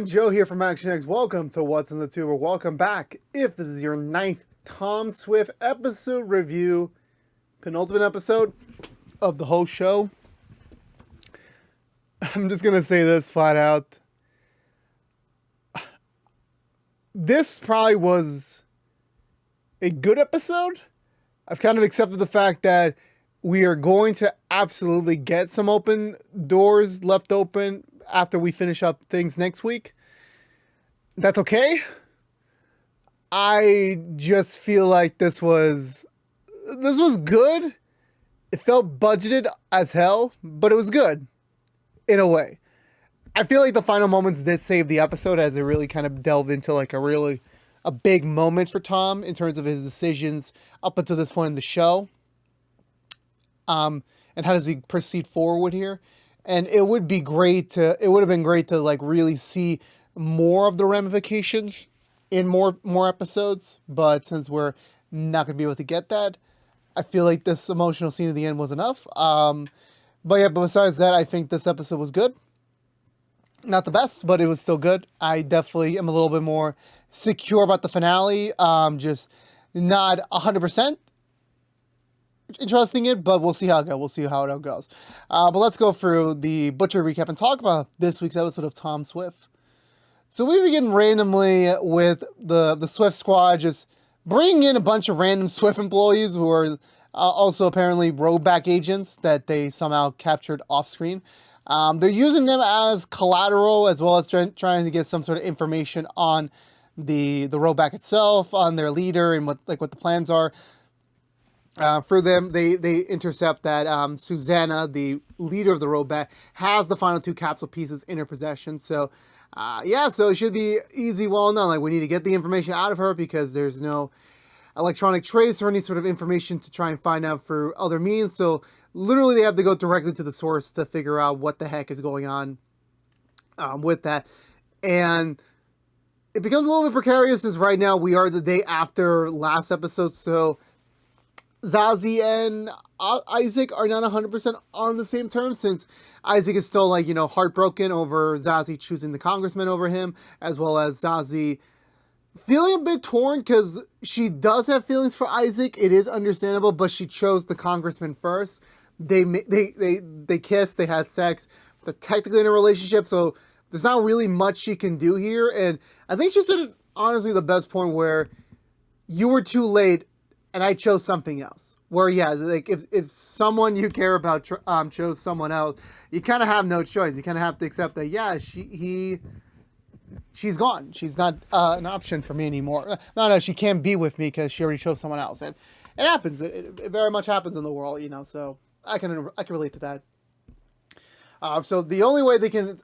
everyone, Joe here from ActionX. Welcome to What's in the Tuber. Welcome back. If this is your 9th Tom Swift episode review, penultimate episode of the whole show, I'm just going to say this flat out. This probably was a good episode. I've kind of accepted the fact that we are going to absolutely get some open doors left open after we finish up things next week. That's okay. I just feel like this was good. It felt budgeted as hell, but it was good in a way. I feel like the final moments did save the episode as it really kind of delved into like a big moment for Tom in terms of his decisions up until this point in the show. And how does he proceed forward here? And it would have been great to like really see more of the ramifications in more episodes. But since we're not going to be able to get that, I feel like this emotional scene at the end was enough. But besides that, I think this episode was good. Not the best, but it was still good. I definitely am a little bit more secure about the finale. Just not 100% interesting it, but we'll see how it goes. We'll see how it goes. But let's go through the Butcher recap and talk about this week's episode of Tom Swift. So we begin randomly with the Swift squad just bringing in a bunch of random Swift employees who are also apparently rollback agents that they somehow captured off screen. They're using them as collateral as well as trying to get some sort of information on the rollback itself, on their leader and what the plans are. For them, they intercept that Susanna, the leader of the rollback, has the final 2 capsule pieces in her possession. So, so it should be easy, well known. Like, we need to get the information out of her because there's no electronic trace or any sort of information to try and find out through other means. So, literally, they have to go directly to the source to figure out what the heck is going on with that. And it becomes a little bit precarious since right now we are the day after last episode. So, Zazie and Isaac are not 100% on the same terms since Isaac is still heartbroken over Zazie choosing the congressman over him, as well as Zazie feeling a bit torn because she does have feelings for Isaac. It is understandable, but she chose the congressman first. They kissed, they had sex, they're technically in a relationship, so there's not really much she can do here. And I think she said honestly the best point where you were too late and I chose something else. Where, if someone you care about chose someone else, you kind of have no choice. You kind of have to accept that, she's gone. She's not an option for me anymore. No, she can't be with me because she already chose someone else. And it happens. It very much happens in the world, so I can relate to that. So the only way they can,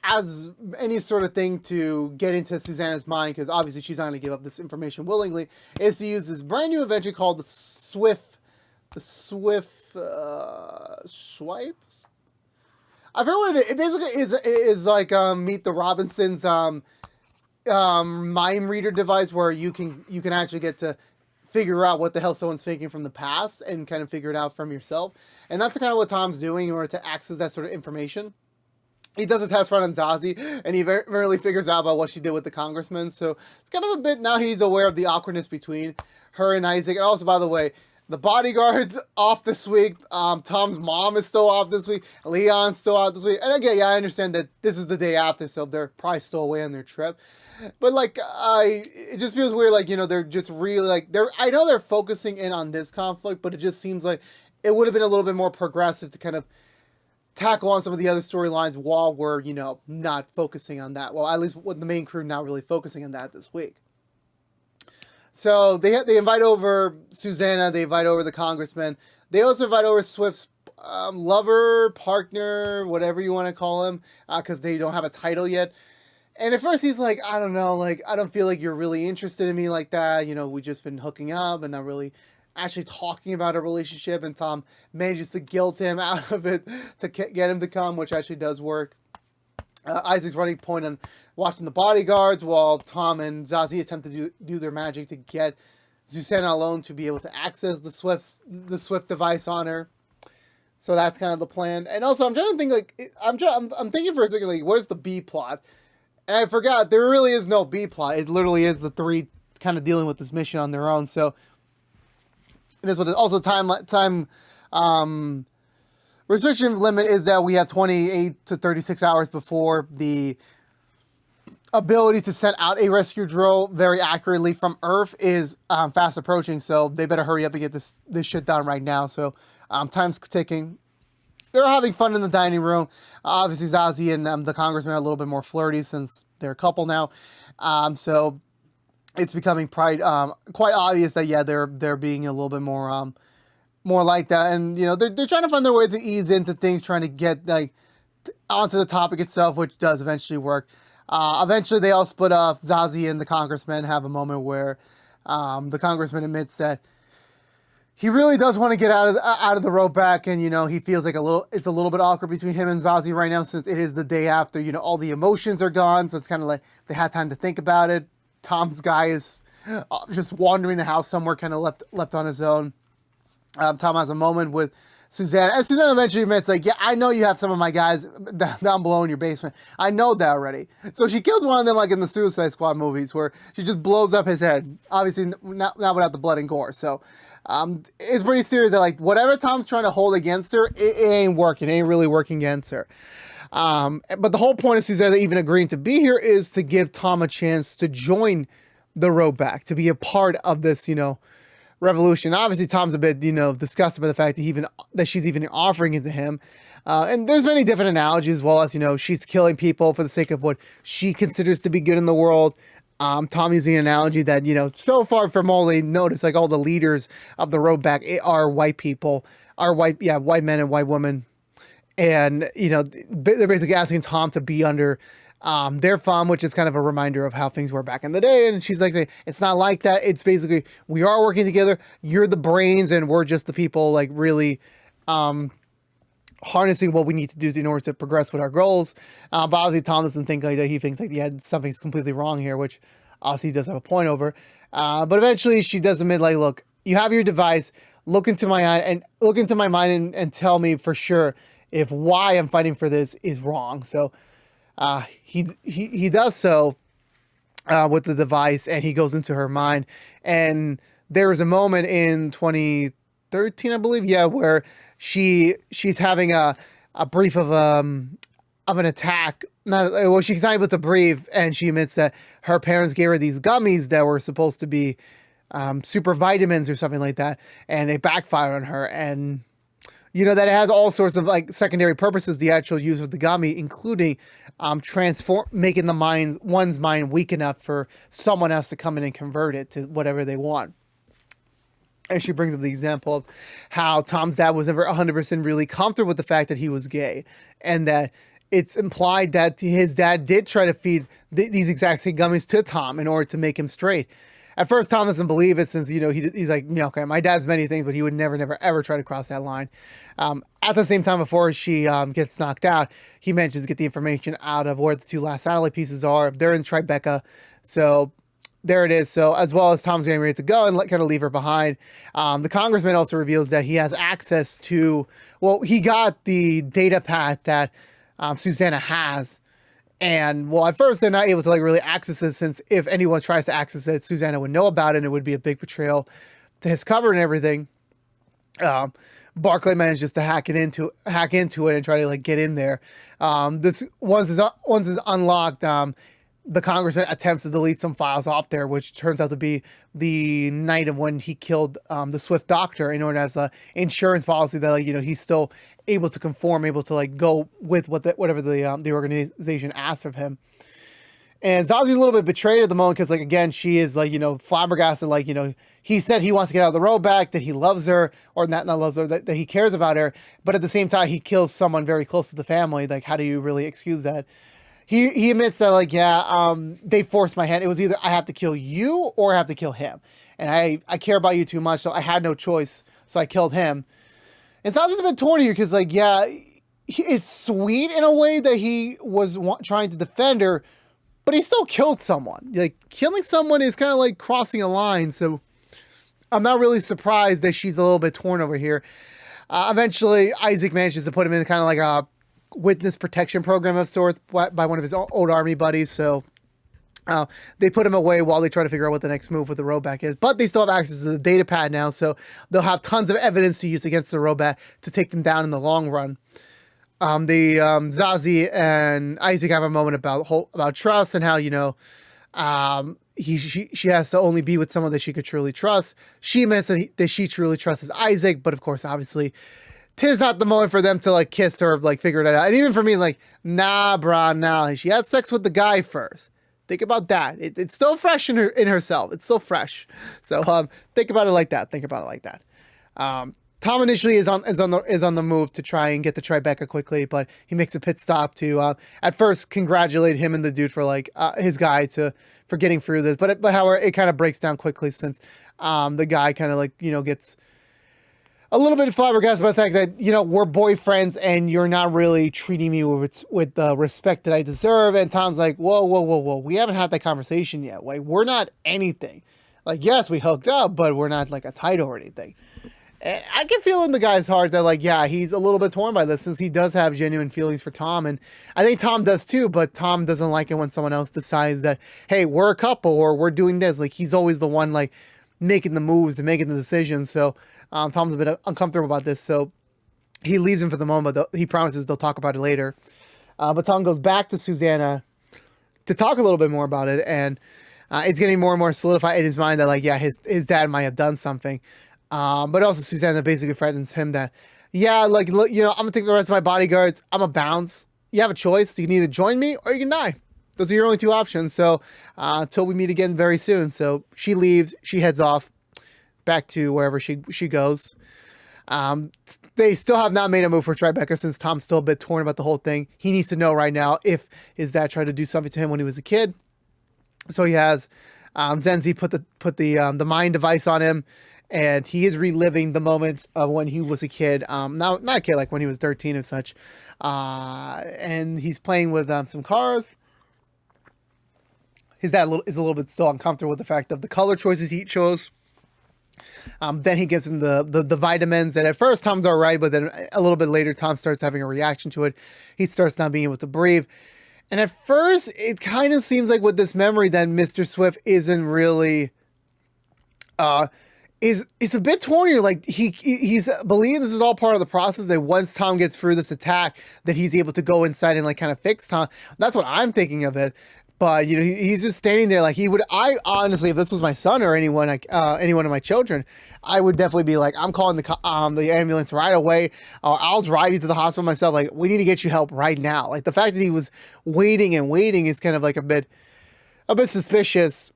as any sort of thing to get into Susanna's mind, because obviously she's not going to give up this information willingly, is to use this brand new invention called the Swift swipes. I've heard what it basically is like Meet the Robinsons mind reader device where you can actually get to figure out what the hell someone's thinking from the past and kind of figure it out from yourself. And that's kind of what Tom's doing in order to access that sort of information. He does a test run on Zazie, and he rarely figures out about what she did with the congressman. So it's kind of a bit, now he's aware of the awkwardness between her and Isaac. And also, by the way, the bodyguard's off this week. Tom's mom is still off this week. Leon's still out this week. And again, I understand that this is the day after, so they're probably still away on their trip. But it just feels weird. They're just really I know they're focusing in on this conflict, but it just seems like it would have been a little bit more progressive to kind of tackle on some of the other storylines while we're, not focusing on that. Well, at least with the main crew not really focusing on that this week. So they invite over Susanna, they invite over the congressman. They also invite over Swift's lover, partner, whatever you want to call him, because they don't have a title yet. And at first he's like, I don't know, I don't feel like you're really interested in me like that. We've just been hooking up and not really actually talking about a relationship, and Tom manages to guilt him out of it to get him to come, which actually does work. Isaac's running point on watching the bodyguards while Tom and Zazie attempt to do their magic to get Susanna alone to be able to access the Swift device on her. So that's kind of the plan. And also, I'm trying to think I'm thinking for a second, where's the B plot? And I forgot, there really is no B plot. It literally is the three kind of dealing with this mission on their own. So it is what it is. Also, time restriction limit is that we have 28 to 36 hours before the ability to send out a rescue drill very accurately from Earth is fast approaching. So they better hurry up and get this shit done right now. So time's ticking. They're having fun in the dining room. Obviously, Zazie and the congressman are a little bit more flirty since they're a couple now. So it's becoming quite obvious that, yeah, they're being a little bit more like that. And, you know, they're trying to find their way to ease into things, trying to get like onto the topic itself, which does eventually work. Eventually, they all split up. Zazie and the congressman have a moment where the congressman admits that he really does want to get out of the road back, and, you know, he feels like it's a little bit awkward between him and Zazie right now, since it is the day after, you know, all the emotions are gone, so it's kind of like they had time to think about it. Tom's guy is just wandering the house somewhere, kind of left on his own. Tom has a moment with Suzanne, and Suzanne eventually admits, like, yeah, I know you have some of my guys down below in your basement. I know that already. So she kills one of them, like in the Suicide Squad movies, where she just blows up his head. Obviously, not without the blood and gore. So it's pretty serious that, like, whatever Tom's trying to hold against her, it ain't working. It ain't really working against her. But the whole point of Suzanne even agreeing to be here is to give Tom a chance to join the road back, to be a part of this, you know, revolution. Obviously, Tom's a bit, you know, disgusted by the fact that she's even offering it to him. And there's many different analogies, as well as, you know, she's killing people for the sake of what she considers to be good in the world. Tom using an analogy that, you know, so far from all they notice, like all the leaders of the road back are white people, white men and white women. And, you know, they're basically asking Tom to be under their thumb, which is kind of a reminder of how things were back in the day. And she's like saying, it's not like that. It's basically, we are working together. You're the brains and we're just the people, like, really harnessing what we need to do in order to progress with our goals. But obviously Tom doesn't think like that. He thinks like, yeah, something's completely wrong here, which obviously he does have a point over. But eventually she does admit, like, look, you have your device, look into my eye and look into my mind and tell me for sure if why I'm fighting for this is wrong. So he does so with the device, and he goes into her mind. And there was a moment in 2013, I believe, yeah, where she's having a brief of an attack. She's not able to breathe, and she admits that her parents gave her these gummies that were supposed to be super vitamins or something like that, and they backfired on her. And you know that it has all sorts of like secondary purposes, the actual use of the gummy, including making one's mind weak enough for someone else to come in and convert it to whatever they want. And she brings up the example of how Tom's dad was never 100% really comfortable with the fact that he was gay, and that it's implied that his dad did try to feed these exact same gummies to Tom in order to make him straight. At first, Tom doesn't believe it, since, you know, he's like, yeah, okay, my dad's many things, but he would never, ever try to cross that line. At the same time, before she gets knocked out, he manages to get the information out of where the two last satellite pieces are. They're in Tribeca, so there it is. So as well as Tom's getting ready to go and kind of leave her behind, the congressman also reveals that he has access to, well, he got the data pad that Susanna has. And, well, at first they're not able to like really access it, since if anyone tries to access it, Susanna would know about it, and it would be a big betrayal to his cover and everything. Barclay manages to hack into it and try to like get in there. This once it's unlocked, the congressman attempts to delete some files off there, which turns out to be the night of when he killed the Swift doctor, in order as a insurance policy that, like, you know, he's still able to conform, able to like go with whatever the organization asks of him. And Zazie's a little bit betrayed at the moment, because, like, again, she is like, you know, flabbergasted. Like, you know, he said he wants to get out of the road back, that he loves her, or not loves her, that he cares about her, but at the same time he kills someone very close to the family. Like, how do you really excuse that? He admits that, like, yeah, they forced my hand. It was either I have to kill you or I have to kill him. And I care about you too much, so I had no choice. So I killed him. And Zazie's a bit torn here, because, like, yeah, it's sweet in a way that he was trying to defend her, but he still killed someone. Like, killing someone is kind of like crossing a line. So I'm not really surprised that she's a little bit torn over here. Eventually, Isaac manages to put him in kind of like witness protection program of sorts by one of his old army buddies. So they put him away while they try to figure out what the next move with the Roback is. But they still have access to the data pad now, so they'll have tons of evidence to use against the Roback to take them down in the long run. Zazie and Isaac have a moment about trust and how, you know, she has to only be with someone that she could truly trust. She admits that she truly trusts Isaac, but of course, obviously, 'tis not the moment for them to like kiss or like figure it out. And even for me, like, nah, brah, nah. She had sex with the guy first. Think about that. It's still fresh in herself. It's still fresh. So think about it like that. Think about it like that. Tom initially is on the move to try and get the Tribeca quickly, but he makes a pit stop to at first congratulate him and the dude for like his guy for getting through this. But however, it kind of breaks down quickly since the guy kind of like, you know, gets a little bit flabbergasted by the fact that, you know, we're boyfriends and you're not really treating me with the respect that I deserve. And Tom's like, whoa, we haven't had that conversation yet. Like, we're not anything. Like, yes, we hooked up, but we're not like a title or anything. And I can feel in the guy's heart that, like, yeah, he's a little bit torn by this since he does have genuine feelings for Tom. And I think Tom does too, but Tom doesn't like it when someone else decides that, hey, we're a couple or we're doing this. Like, he's always the one, like, making the moves and making the decisions. So Tom's a bit uncomfortable about this, so he leaves him for the moment. He promises they'll talk about it later. But Tom goes back to Susanna to talk a little bit more about it, and it's getting more and more solidified in his mind that, like, yeah, his dad might have done something. But also Susanna basically threatens him that, yeah, like, look, you know, I'm gonna take the rest of my bodyguards. I'm gonna bounce. You have a choice. You can either join me or you can die. Those are your only two options. So until we meet again very soon. So she leaves. She heads off back to wherever she goes. They still have not made a move for Tribeca since Tom's still a bit torn about the whole thing. He needs to know right now if his dad tried to do something to him when he was a kid. So he has Zenzi put the mind device on him, and he is reliving the moments of when he was a kid. Not a kid, like when he was 13 and such. And he's playing with some cars. His dad is a little bit still uncomfortable with the fact of the color choices he chose. Then he gives him the vitamins, and at first Tom's all right, but then a little bit later Tom starts having a reaction to it. He starts not being able to breathe, and at first it kind of seems like with this memory that Mr. Swift isn't really is a bit torn here. Like he's believing this is all part of the process, that once Tom gets through this attack that he's able to go inside and like kind of fix Tom. That's what I'm thinking of it. But, you know, he's just standing there like I honestly, if this was my son or anyone, like any one of my children, I would definitely be like, I'm calling the ambulance right away. I'll drive you to the hospital myself. Like, we need to get you help right now. Like, the fact that he was waiting is kind of like a bit suspicious.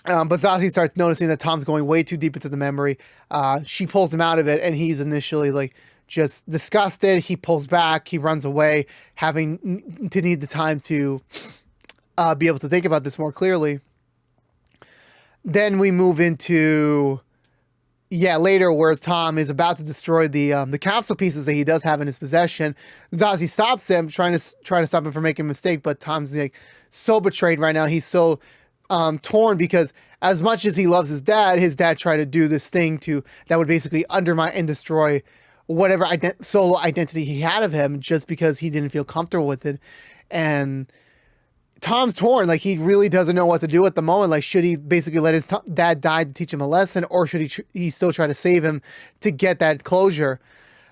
But Zazie starts noticing that Tom's going way too deep into the memory. She pulls him out of it, and he's initially like just disgusted. He pulls back. He runs away, having to need the time to be able to think about this more clearly. Then we move into, later where Tom is about to destroy the capsule pieces that he does have in his possession. Zazie stops him, trying to stop him from making a mistake, but Tom's like so betrayed right now. He's so torn because as much as he loves his dad tried to do this thing that would basically undermine and destroy whatever solo identity he had of him just because he didn't feel comfortable with it. And Tom's torn. Like, he really doesn't know what to do at the moment. Like, should he basically let his dad die to teach him a lesson, or should he still try to save him to get that closure?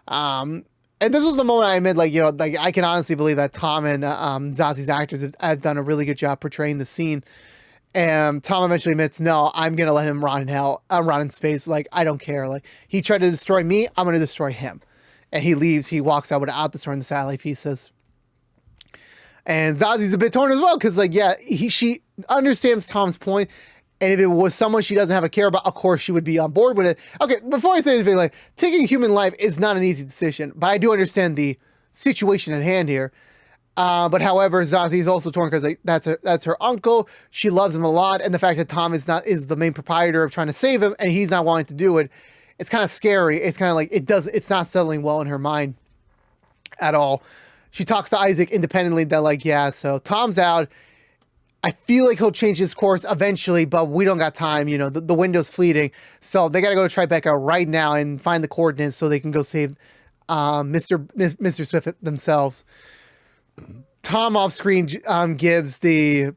And this was the moment I admit, like, you know, like, I can honestly believe that Tom and Zazie's actors have done a really good job portraying the scene. And Tom eventually admits, no, I'm going to let him rot in hell. I'm rot in space. Like, I don't care. Like, he tried to destroy me. I'm going to destroy him. And he leaves. He walks out without destroying the satellite pieces. And Zazie's a bit torn as well, because, like, yeah, she understands Tom's point, and if it was someone she doesn't have a care about, of course she would be on board with it. Okay, before I say anything, like, taking human life is not an easy decision, but I do understand the situation at hand here. But however, Zazie is also torn because, like, that's her uncle. She loves him a lot, and the fact that Tom is the main proprietor of trying to save him, and he's not wanting to do it, it's kind of scary. It's kind of like it's not settling well in her mind at all. She talks to Isaac independently that, like, yeah, so Tom's out. I feel like he'll change his course eventually, but we don't got time. You know, the window's fleeting. So they got to go to Tribeca right now and find the coordinates so they can go save Mr. Swift themselves. Tom off screen gives the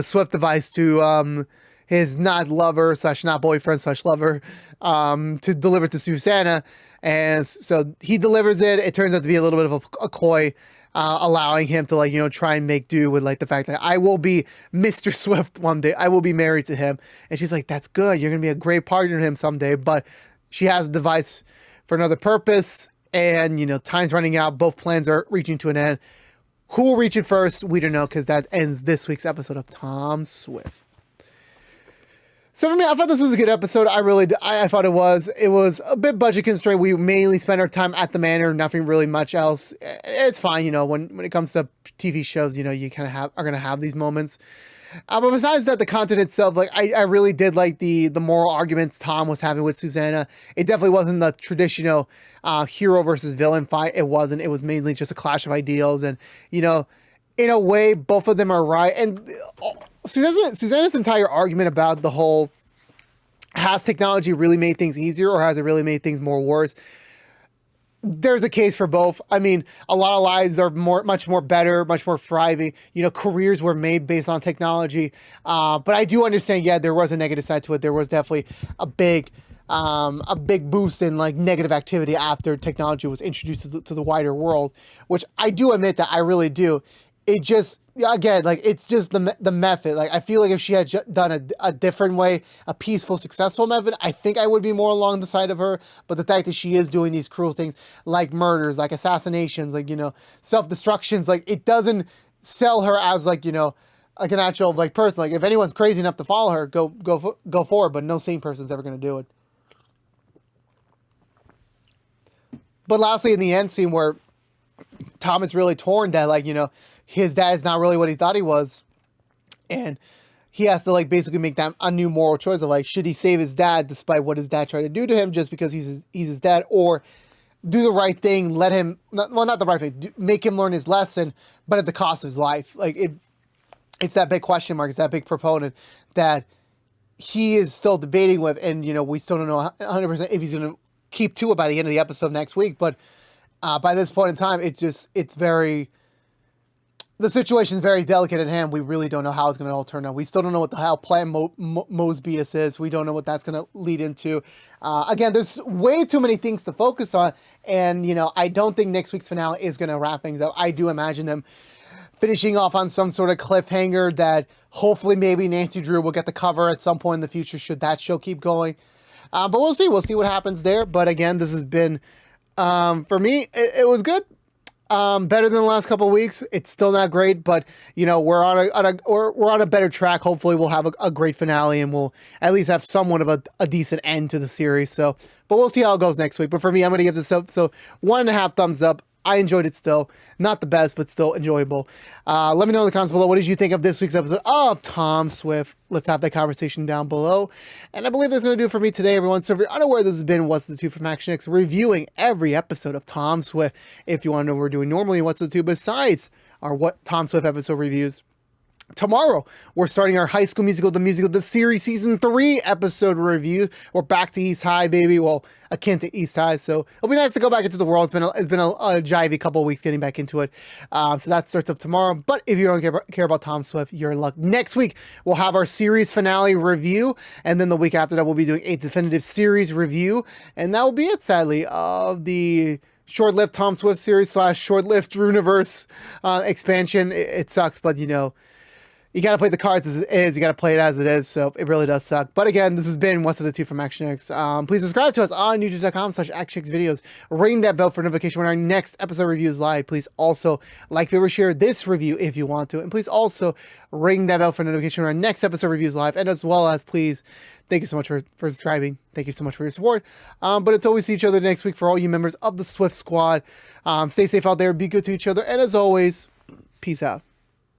Swift device to his not lover / not boyfriend / lover to deliver to Susanna, and so he delivers it. It turns out to be a little bit of a coy, allowing him to, like, you know, try and make do with, like, the fact that I will be Mr. Swift one day. I will be married to him, and she's like, "That's good. You're gonna be a great partner to him someday." But she has a device for another purpose, and, you know, time's running out. Both plans are reaching to an end. Who will reach it first? We don't know, because that ends this week's episode of Tom Swift. So for me, I thought this was a good episode. I thought it was. It was a bit budget constrained. We mainly spent our time at the manor, nothing really much else. It's fine, you know, when it comes to TV shows, you know, you kind of are going to have these moments. But besides that, the content itself, like, I really did like the moral arguments Tom was having with Susanna. It definitely wasn't the traditional hero versus villain fight. It wasn't. It was mainly just a clash of ideals. And, you know, in a way, both of them are right. And Susanna's entire argument about the whole, has technology really made things easier, or has it really made things more worse? There's a case for both. I mean, a lot of lives are much more better, much more thriving. You know, careers were made based on technology. But I do understand, yeah, there was a negative side to it. There was definitely a big boost in, like, negative activity after technology was introduced to the wider world, which I do admit that I really do. It just, again, like, it's just the method. Like, I feel like if she had done a different way, a peaceful, successful method, I think I would be more along the side of her. But the fact that she is doing these cruel things, like murders, like assassinations, like, you know, self-destructions, like, it doesn't sell her as, like, you know, like an actual, like, person. Like, if anyone's crazy enough to follow her, go for it. But no sane person's ever going to do it. But lastly, in the end scene where Tom is really torn that, like, you know, his dad is not really what he thought he was, and he has to, like, basically make that a new moral choice of, like, should he save his dad despite what his dad tried to do to him just because he's his dad, or do the right thing, let him, not the right thing, make him learn his lesson, but at the cost of his life. Like, it's that big question mark. It's that big proponent that he is still debating with, and, you know, we still don't know 100% if he's going to keep to it by the end of the episode next week. But by this point in time, the situation is very delicate at hand. We really don't know how it's going to all turn out. We still don't know what the hell Plan Mosbius is. We don't know what that's going to lead into. Again, there's way too many things to focus on. And, you know, I don't think next week's finale is going to wrap things up. I do imagine them finishing off on some sort of cliffhanger that hopefully maybe Nancy Drew will get the cover at some point in the future should that show keep going. But we'll see. We'll see what happens there. But again, this has been, for me, it was good. Better than the last couple of weeks. It's still not great, but, you know, we're on a better track. Hopefully we'll have a great finale, and we'll at least have somewhat of a decent end to the series. So, but we'll see how it goes next week. But for me, I'm going to give this up. So 1.5 thumbs up. I enjoyed it still. Not the best, but still enjoyable. Let me know in the comments below, what did you think of this week's episode of Tom Swift? Let's have that conversation down below. And I believe that's going to do it for me today, everyone. So if you're unaware, this has been What's the Two from ActionX, reviewing every episode of Tom Swift. If you want to know what we're doing normally, What's the Two besides our Tom Swift episode reviews. Tomorrow, we're starting our High School Musical, the series season 3 episode review. We're back to East High, baby. Well, akin to East High. So it'll be nice to go back into the world. It's been a jivey couple of weeks getting back into it. So that starts up tomorrow. But if you don't care about Tom Swift, you're in luck. Next week, we'll have our series finale review. And then the week after that, we'll be doing a definitive series review. And that will be it, sadly, of the short-lived Tom Swift series / short-lived Drewniverse expansion. It sucks, but, you know, you got to play the cards as it is. You got to play it as it is. So it really does suck. But again, this has been What's the Two from ActionX. Please subscribe to us on youtube.com/ActionX videos. Ring that bell for notification when our next episode review is live. Please also like, favorite, share this review if you want to. And please also ring that bell for notification when our next episode review is live. And as well as, please, thank you so much for subscribing. Thank you so much for your support. But until we see each other next week, for all you members of the Swift Squad, stay safe out there. Be good to each other. And as always, peace out.